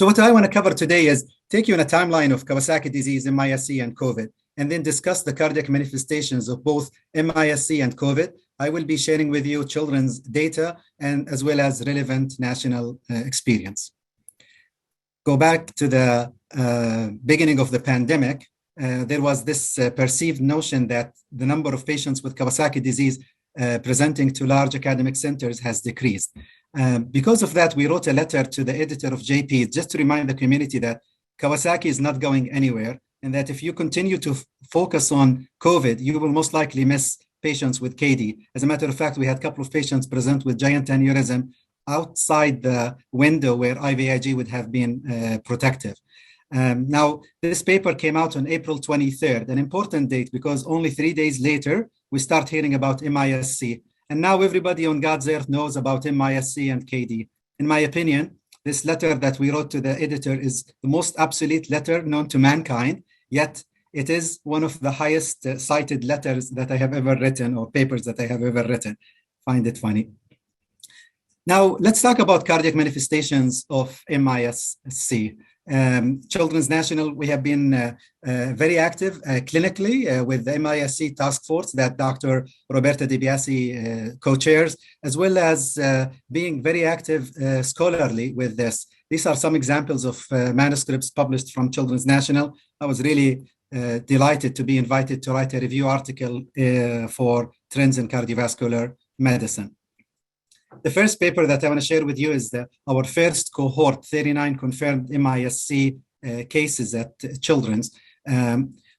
So what I want to cover today is take you on a timeline of Kawasaki disease, MIS-C, and COVID, and then discuss the cardiac manifestations of both MIS-C and COVID. I will be sharing with you children's data and as well as relevant national experience. Go back to the beginning of the pandemic. There was this perceived notion that the number of patients with Kawasaki disease presenting to large academic centers has decreased. Because of that, we wrote a letter to the editor of JP just to remind the community that Kawasaki is not going anywhere, and that if you continue to focus on COVID, you will most likely miss patients with KD. As a matter of fact, we had a couple of patients present with giant aneurysm outside the window where IVIG would have been protective. Now, this paper came out on April 23rd, an important date because only 3 days later, we start hearing about MIS-C. And now everybody on God's earth knows about MIS-C and KD. In my opinion, this letter that we wrote to the editor is the most obsolete letter known to mankind, yet it is one of the highest cited letters that I have ever written or papers that I have ever written. Find it funny. Now, let's talk about cardiac manifestations of MIS-C. Children's National, we have been very active clinically with the MIS-C task force that Dr. Roberta DiBiase co-chairs, as well as being very active scholarly with this. These are some examples of manuscripts published from Children's National. I was really delighted to be invited to write a review article for Trends in Cardiovascular Medicine. The first paper that I want to share with you is our first cohort, 39 confirmed MIS-C cases at Children's.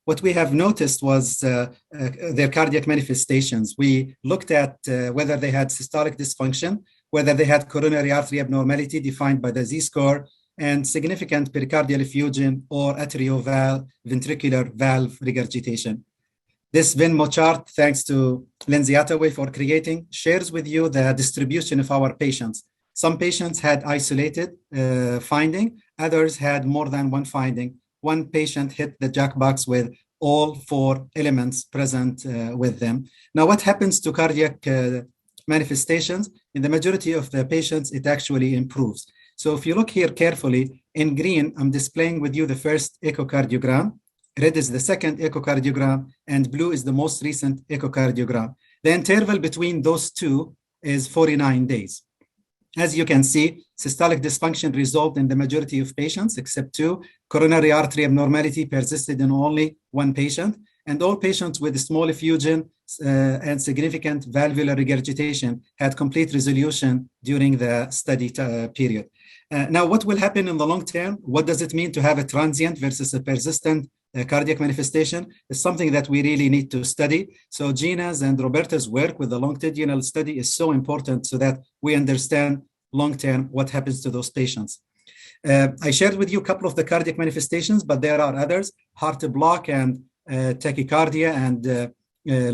What we have noticed was their cardiac manifestations. We looked at whether they had systolic dysfunction, whether they had coronary artery abnormality defined by the Z-score, and significant pericardial effusion or atrioventricular valve regurgitation. This Venmo chart, thanks to Lindsay Attaway for creating, shares with you the distribution of our patients. Some patients had isolated finding, others had more than one finding. One patient hit the jackbox with all 4 elements present with them. Now, what happens to cardiac manifestations? In the majority of the patients, it actually improves. So if you look here carefully, in green, I'm displaying with you the first echocardiogram. Red is the second echocardiogram, and blue is the most recent echocardiogram. The interval between those two is 49 days. As you can see, systolic dysfunction resolved in the majority of patients, except 2. Coronary artery abnormality persisted in only 1 patient, and all patients with small effusion and significant valvular regurgitation had complete resolution during the study period. Now, what will happen in the long term? What does it mean to have a transient versus a persistent cardiac manifestation? Is something that we really need to study. So Gina's and Roberta's work with the longitudinal study is so important so that we understand long-term what happens to those patients. I shared with you a couple of the cardiac manifestations, but there are others. Heart block and tachycardia and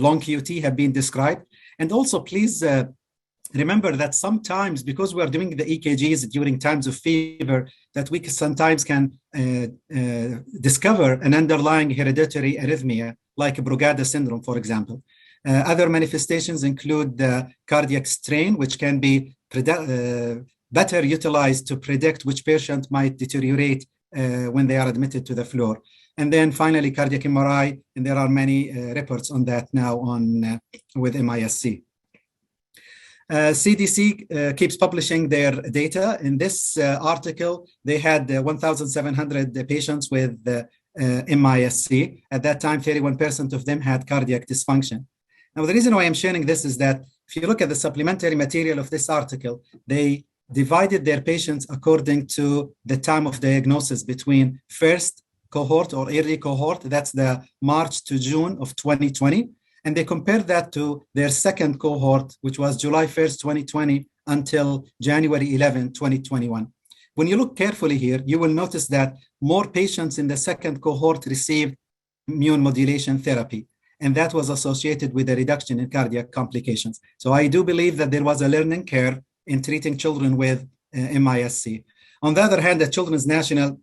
long QT have been described. And also, please remember that sometimes, because we are doing the EKGs during times of fever, that we sometimes can discover an underlying hereditary arrhythmia, like Brugada syndrome, for example. Other manifestations include the cardiac strain, which can be better utilized to predict which patient might deteriorate when they are admitted to the floor. And then finally, cardiac MRI, and there are many reports on that now with MIS-C. CDC keeps publishing their data. In this article, they had 1,700 patients with MIS-C. At that time, 31% of them had cardiac dysfunction. Now, the reason why I'm sharing this is that if you look at the supplementary material of this article, they divided their patients according to the time of diagnosis between first cohort or early cohort, that's the March to June of 2020, and they compared that to their second cohort, which was July 1st, 2020 until January 11, 2021. When you look carefully here, you will notice that more patients in the second cohort received immune modulation therapy, and that was associated with a reduction in cardiac complications. So I do believe that there was a learning curve in treating children with MIS-C. On the other hand, at Children's National,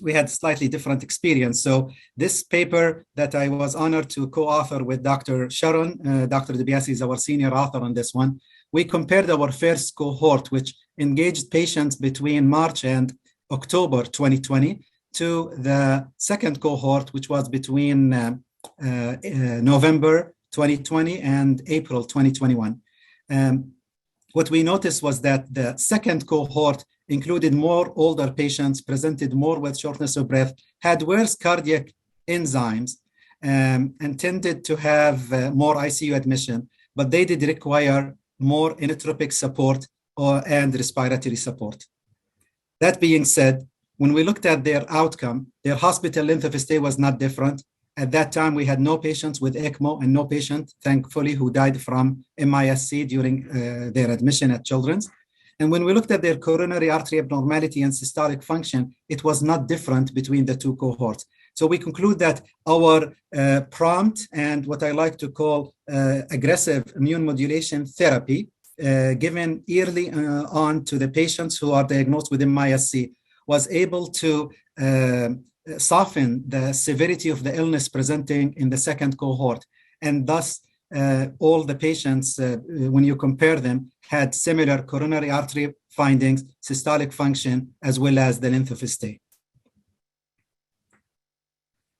we had slightly different experience. So this paper that I was honored to co-author with Dr. Sharon, Dr. DiBiase is our senior author on this one. We compared our first cohort, which engaged patients between March and October 2020 to the second cohort, which was between November 2020 and April 2021. What we noticed was that the second cohort included more older patients, presented more with shortness of breath, had worse cardiac enzymes, and tended to have more ICU admission, but they did require more inotropic support and respiratory support. That being said, when we looked at their outcome, their hospital length of stay was not different. At that time, we had no patients with ECMO and no patient, thankfully, who died from MISC during their admission at Children's. And when we looked at their coronary artery abnormality and systolic function, it was not different between the two cohorts. So we conclude that our prompt and what I like to call aggressive immune modulation therapy given early on to the patients who are diagnosed with MISC was able to soften the severity of the illness presenting in the second cohort. And thus, all the patients, when you compare them, had similar coronary artery findings, systolic function, as well as the length of stay.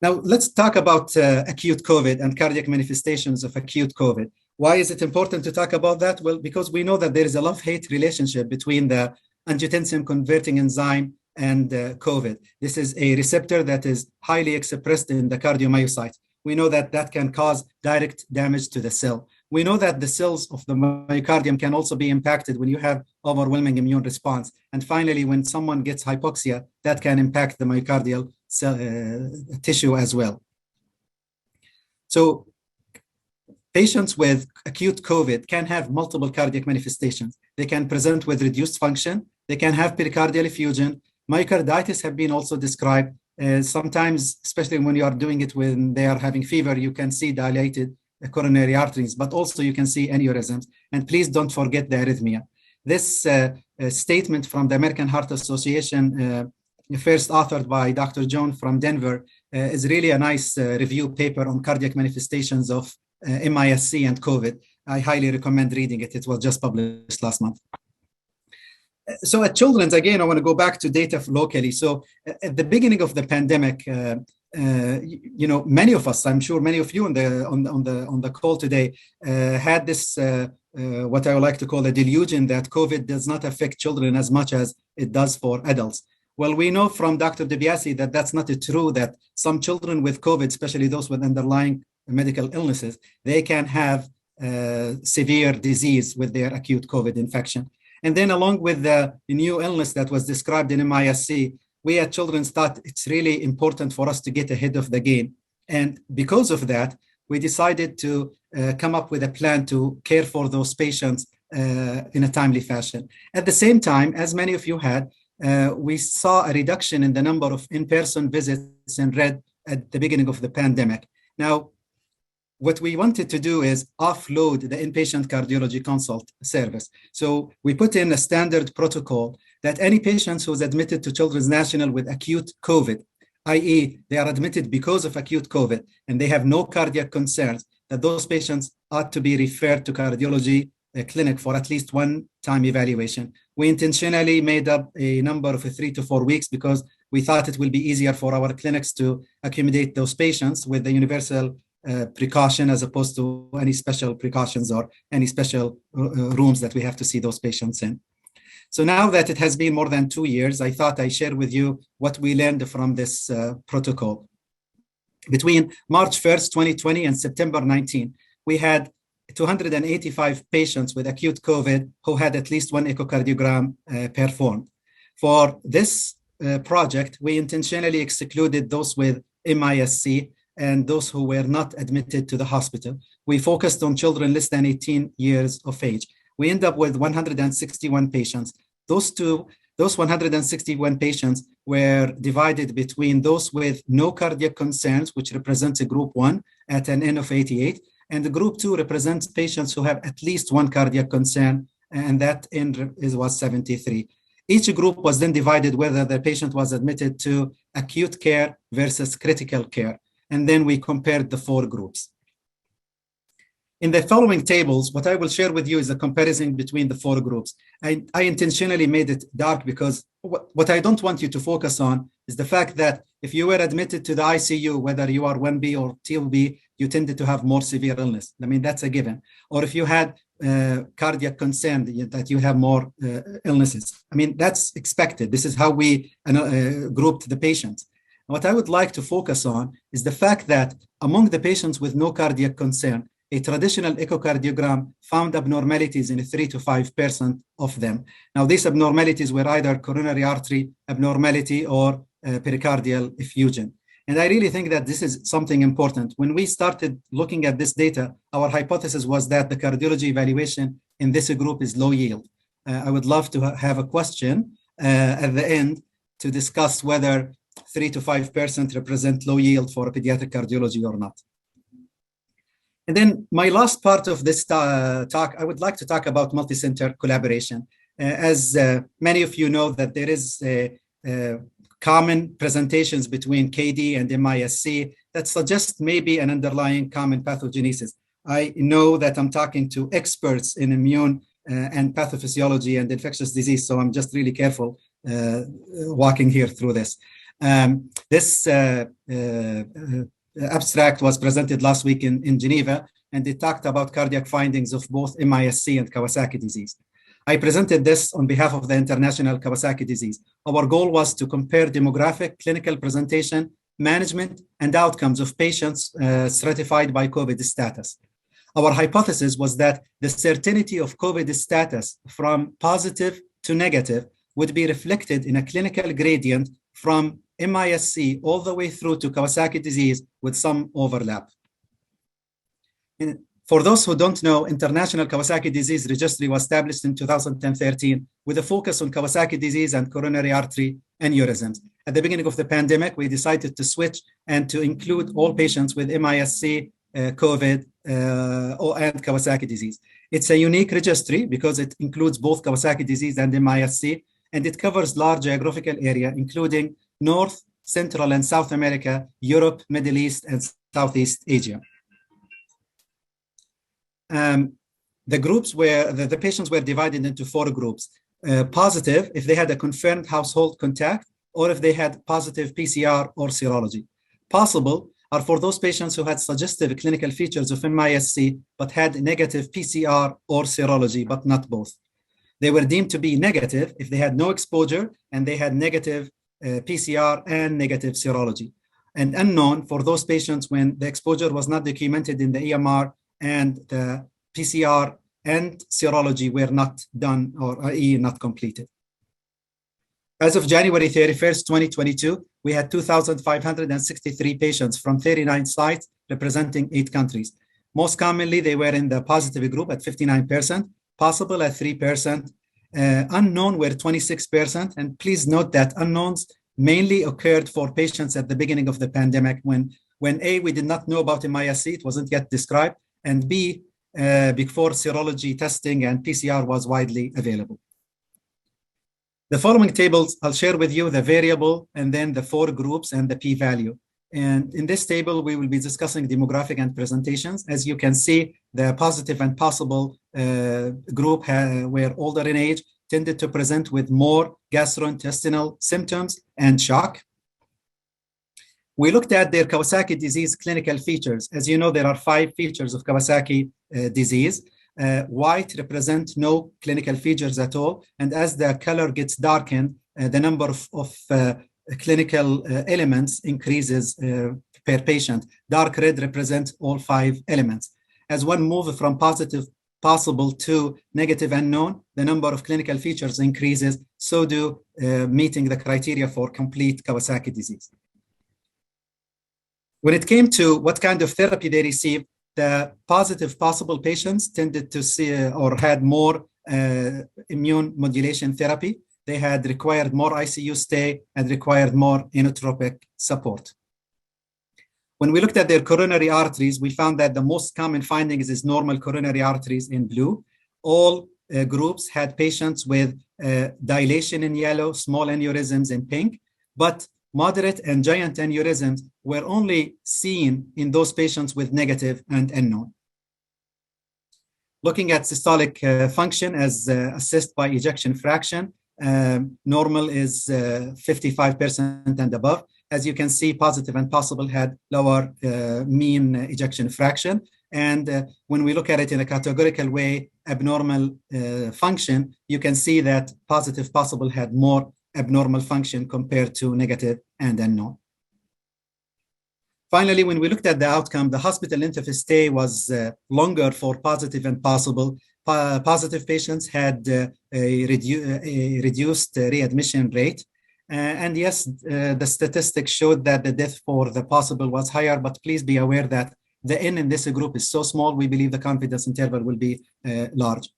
Now, let's talk about acute COVID and cardiac manifestations of acute COVID. Why is it important to talk about that? Well, because we know that there is a love-hate relationship between the angiotensin-converting enzyme and COVID. This is a receptor that is highly expressed in the cardiomyocyte. We know that that can cause direct damage to the cell. We know that the cells of the myocardium can also be impacted when you have overwhelming immune response. And finally, when someone gets hypoxia, that can impact the myocardial cell, tissue as well. So patients with acute COVID can have multiple cardiac manifestations. They can present with reduced function. They can have pericardial effusion. Myocarditis have been also described. Sometimes, especially when you are doing it when they are having fever, you can see dilated coronary arteries, but also you can see aneurysms. And please don't forget the arrhythmia. This statement from the American Heart Association, first authored by Dr. John from Denver, is really a nice review paper on cardiac manifestations of MISC and COVID. I highly recommend reading it. It was just published last month. So at Children's, again, I want to go back to data locally. So at the beginning of the pandemic, you know, many of us, I'm sure many of you on the call today, had this what I would like to call a delusion that COVID does not affect children as much as it does for adults. Well, we know from Dr. DiBiase that that's not true, that some children with COVID, especially those with underlying medical illnesses, they can have severe disease with their acute COVID infection. And then along with the new illness that was described in MISC, we at Children's thought it's really important for us to get ahead of the game. And because of that, we decided to come up with a plan to care for those patients in a timely fashion. At the same time, as many of you had, we saw a reduction in the number of in-person visits in red at the beginning of the pandemic. Now, what we wanted to do is offload the inpatient cardiology consult service. So we put in a standard protocol that any patients who's admitted to Children's National with acute COVID, i.e. they are admitted because of acute COVID and they have no cardiac concerns, that those patients ought to be referred to cardiology clinic for at least one-time evaluation. We intentionally made up a number of 3 to 4 weeks because we thought it will be easier for our clinics to accommodate those patients with the universal precaution as opposed to any special precautions or any special rooms that we have to see those patients in. So now that it has been more than 2 years, I thought I'd share with you what we learned from this protocol. Between March 1st, 2020 and September 19, we had 285 patients with acute COVID who had at least one echocardiogram performed. For this project, we intentionally excluded those with MISC and those who were not admitted to the hospital. We focused on children less than 18 years of age. We end up with 161 patients. Those 161 patients were divided between those with no cardiac concerns, which represents a group 1 at an N of 88, and the group 2 represents patients who have at least one cardiac concern, and that N was 73. Each group was then divided whether the patient was admitted to acute care versus critical care. And then we compared the 4 groups. In the following tables, what I will share with you is a comparison between the four groups. I intentionally made it dark because what I don't want you to focus on is the fact that if you were admitted to the ICU, whether you are 1B or 2B, you tended to have more severe illness. I mean, that's a given. Or if you had cardiac concern, that you have more illnesses. I mean, that's expected. This is how we grouped the patients. What I would like to focus on is the fact that among the patients with no cardiac concern, a traditional echocardiogram found abnormalities in 3 to 5% of them. Now, these abnormalities were either coronary artery abnormality or pericardial effusion. And I really think that this is something important. When we started looking at this data, our hypothesis was that the cardiology evaluation in this group is low yield. I would love to have a question at the end to discuss whether 3 to 5% represent low yield for a pediatric cardiology or not. And then my last part of this talk, I would like to talk about multicenter collaboration. As many of you know that there is common presentations between KD and MISC that suggest maybe an underlying common pathogenesis. I know that I'm talking to experts in immune and pathophysiology and infectious disease, so I'm just really careful walking here through this. This abstract was presented last week in Geneva, and it talked about cardiac findings of both MISC and Kawasaki disease. I presented this on behalf of the International Kawasaki disease. Our goal was to compare demographic, clinical presentation, management, and outcomes of patients stratified by COVID status. Our hypothesis was that the certainty of COVID status from positive to negative would be reflected in a clinical gradient from MISC all the way through to Kawasaki disease with some overlap. And for those who don't know, International Kawasaki Disease Registry was established in 2013 with a focus on Kawasaki disease and coronary artery aneurysms. At the beginning of the pandemic, we decided to switch and to include all patients with MISC, COVID, and Kawasaki disease. It's a unique registry because it includes both Kawasaki disease and MISC, and it covers large geographical area, including North, Central, and South America, Europe, Middle East, and Southeast Asia. The groups were, the patients were divided into four groups. Positive, if they had a confirmed household contact, or if they had positive PCR or serology. Possible are for those patients who had suggestive clinical features of MISC, but had negative PCR or serology, but not both. They were deemed to be negative if they had no exposure and they had negative PCR and negative serology. And unknown for those patients when the exposure was not documented in the EMR and the PCR and serology were not done, or i.e. not completed. As of January 31st, 2022, we had 2,563 patients from 39 sites representing 8 countries. Most commonly, they were in the positive group at 59%, possible at 3%, unknown were 26%. And please note that unknowns mainly occurred for patients at the beginning of the pandemic when A, we did not know about MISC, it wasn't yet described, and B, before serology testing and PCR was widely available. The following tables, I'll share with you the variable and then the 4 groups and the p-value. And in this table, we will be discussing demographic and presentations. As you can see, the positive and possible group were older in age, tended to present with more gastrointestinal symptoms and shock. We looked at their Kawasaki disease clinical features. As you know, there are 5 features of Kawasaki disease. White represent no clinical features at all. And as the color gets darkened, the number of clinical elements increases per patient. Dark red represents all 5 elements. As one moves from positive possible to negative unknown, the number of clinical features increases, so do meeting the criteria for complete Kawasaki disease. When it came to what kind of therapy they received, the positive possible patients tended to see or had more immune modulation therapy. They had required more ICU stay and required more inotropic support. When we looked at their coronary arteries, we found that the most common findings is normal coronary arteries in blue. All groups had patients with dilation in yellow, small aneurysms in pink, but moderate and giant aneurysms were only seen in those patients with negative and unknown. Looking at systolic function as assessed by ejection fraction, normal is 55% and above. As you can see, positive and possible had lower mean ejection fraction. And when we look at it in a categorical way, abnormal function, you can see that positive possible had more abnormal function compared to negative and unknown. Finally, when we looked at the outcome, the hospital length of stay was longer for positive and possible. Positive patients had a reduced readmission rate. And yes, the statistics showed that the death for the possible was higher, but please be aware that the N in this group is so small, we believe the confidence interval will be large.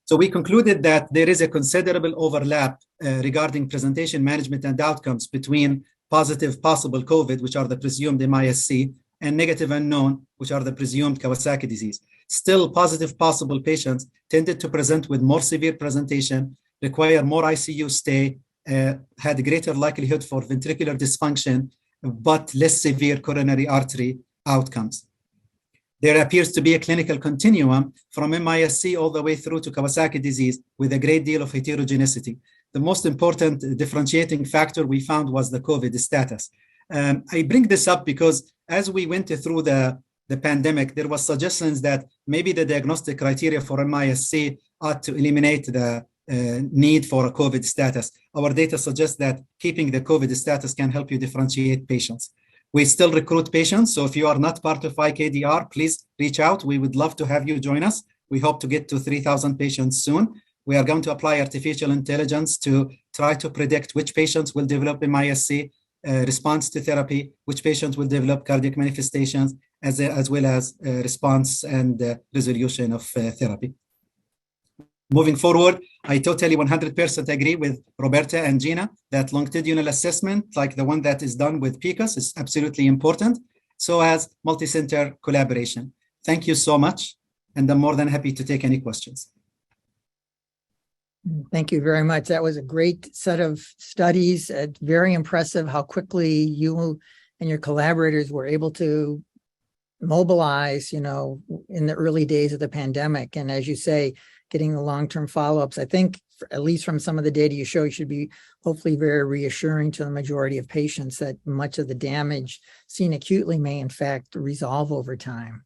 So we concluded that there is a considerable overlap regarding presentation management and outcomes between positive possible COVID, which are the presumed MISC, and negative unknown, which are the presumed Kawasaki disease. Still, positive possible patients tended to present with more severe presentation, require more ICU stay, had greater likelihood for ventricular dysfunction, but less severe coronary artery outcomes. There appears to be a clinical continuum from MISC all the way through to Kawasaki disease with a great deal of heterogeneity. The most important differentiating factor we found was the COVID status. I bring this up because as we went through the pandemic, there was suggestions that maybe the diagnostic criteria for MISC ought to eliminate the need for a COVID status. Our data suggests that keeping the COVID status can help you differentiate patients. We still recruit patients, so if you are not part of IKDR, please reach out. We would love to have you join us. We hope to get to 3,000 patients soon. We are going to apply artificial intelligence to try to predict which patients will develop MISC response to therapy, which patients will develop cardiac manifestations, as well as response and resolution of therapy. Moving forward, I totally 100% agree with Roberta and Gina that longitudinal assessment, like the one that is done with PECOS, is absolutely important, so as multicenter collaboration. Thank you so much, and I'm more than happy to take any questions. Thank you very much. That was a great set of studies. It's very impressive how quickly you and your collaborators were able to mobilize, in the early days of the pandemic. And as you say, getting the long-term follow-ups, I think, at least from some of the data you show, should be hopefully very reassuring to the majority of patients that much of the damage seen acutely may in fact resolve over time.